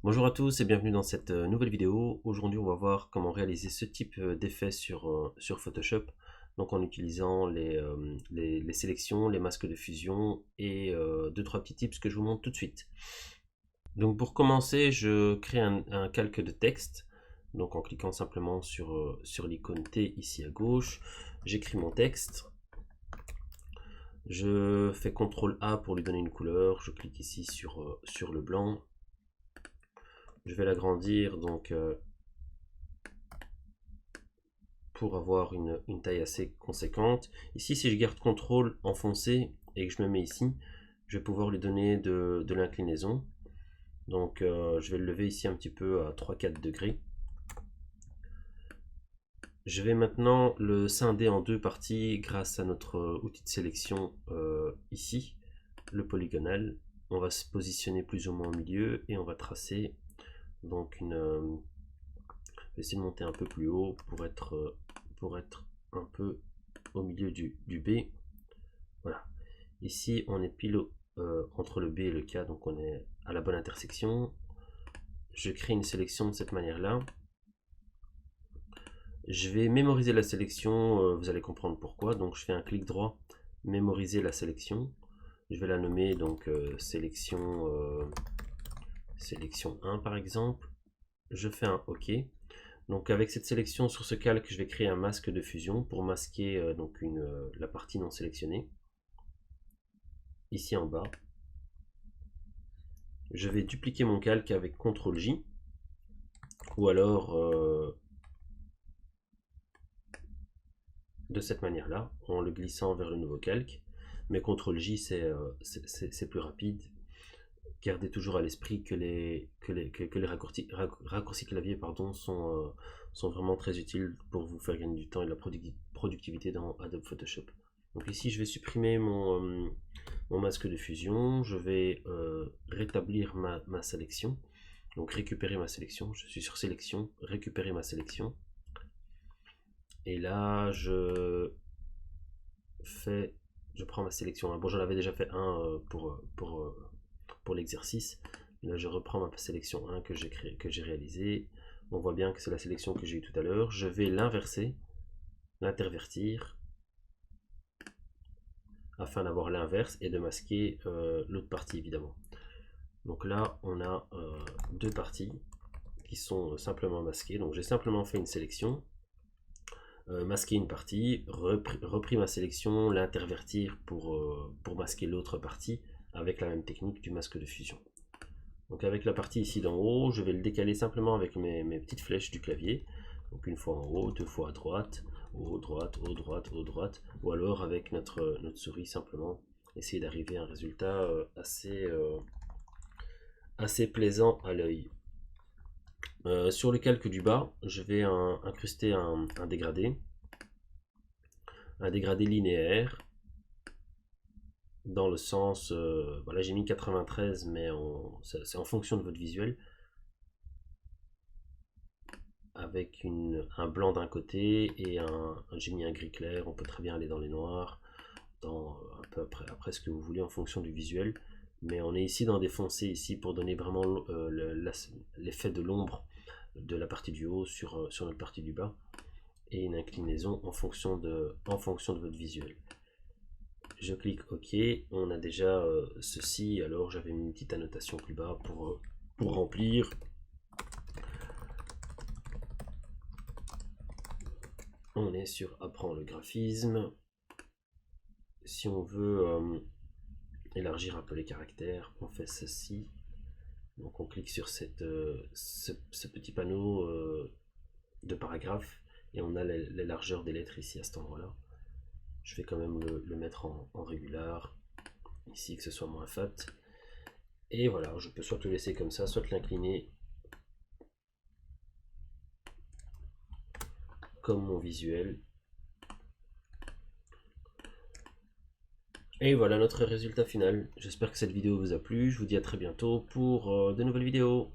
Bonjour à tous et bienvenue dans cette nouvelle vidéo. Aujourd'hui, on va voir comment réaliser ce type d'effet sur Photoshop. Donc en utilisant les sélections, les masques de fusion et deux trois petits tips que je vous montre tout de suite. Donc pour commencer, je crée un calque de texte. Donc en cliquant simplement sur l'icône T ici à gauche, j'écris mon texte. Je fais CTRL A pour lui donner une couleur. Je clique ici sur le blanc. Je vais l'agrandir donc pour avoir une taille assez conséquente. Ici, si je garde CTRL enfoncé et que je me mets ici, je vais pouvoir lui donner de l'inclinaison. Donc je vais le lever ici un petit peu à 3-4 degrés. Je vais maintenant le scinder en deux parties grâce à notre outil de sélection ici, le polygonal. On va se positionner plus ou moins au milieu et on va tracer donc je vais essayer de monter un peu plus haut pour être un peu au milieu du B. Voilà. Ici, on est pile entre le B et le K, donc on est à la bonne intersection. Je crée une sélection de cette manière-là. Je vais mémoriser la sélection, vous allez comprendre pourquoi. Donc je fais un clic droit, mémoriser la sélection. Je vais la nommer donc sélection 1 par exemple. Je fais un OK. Donc avec cette sélection sur ce calque, je vais créer un masque de fusion pour masquer donc la partie non sélectionnée. Ici en bas. Je vais dupliquer mon calque avec CTRL J ou alors de cette manière-là, en le glissant vers le nouveau calque. Mais CTRL J c'est plus rapide. Gardez toujours à l'esprit que les raccourcis clavier sont vraiment très utiles pour vous faire gagner du temps et de la productivité dans Adobe Photoshop. Donc ici je vais supprimer mon masque de fusion, je vais rétablir ma sélection, donc récupérer ma sélection, je suis sur sélection, récupérer ma sélection, et là je prends ma sélection. Bon, j'en avais déjà fait un pour l'exercice, là je reprends ma sélection 1 que j'ai réalisé. On voit bien que c'est la sélection que j'ai eu tout à l'heure. Je vais l'inverser, l'intervertir, afin d'avoir l'inverse et de masquer l'autre partie évidemment. Donc là on a deux parties qui sont simplement masquées. Donc j'ai simplement fait une sélection, masquer une partie, repris ma sélection, l'intervertir pour masquer l'autre partie avec la même technique du masque de fusion. Donc avec la partie ici d'en haut, je vais le décaler simplement avec mes petites flèches du clavier. Donc une fois en haut, deux fois à droite, haut, droite, haut, droite, haut, droite, ou alors avec notre souris simplement essayer d'arriver à un résultat assez plaisant à l'œil. Sur le calque du bas, je vais incruster un dégradé linéaire dans le sens, voilà, j'ai mis 93 mais c'est en fonction de votre visuel, avec un blanc d'un côté et j'ai mis un gris clair. On peut très bien aller dans les noirs, dans un peu après ce que vous voulez en fonction du visuel, mais on est ici dans des foncés ici pour donner vraiment l'effet de l'ombre de la partie du haut sur notre partie du bas, et une inclinaison en fonction de votre visuel. Je clique OK, on a déjà ceci. Alors j'avais mis une petite annotation plus bas pour remplir. On est sur apprendre le graphisme. Si on veut élargir un peu les caractères, on fait ceci. Donc on clique sur ce petit panneau de paragraphe et on a les largeurs des lettres ici à cet endroit-là. Je vais quand même le mettre en régular, ici, que ce soit moins fat. Et voilà, je peux soit le laisser comme ça, soit l'incliner comme mon visuel. Et voilà notre résultat final. J'espère que cette vidéo vous a plu. Je vous dis à très bientôt pour de nouvelles vidéos.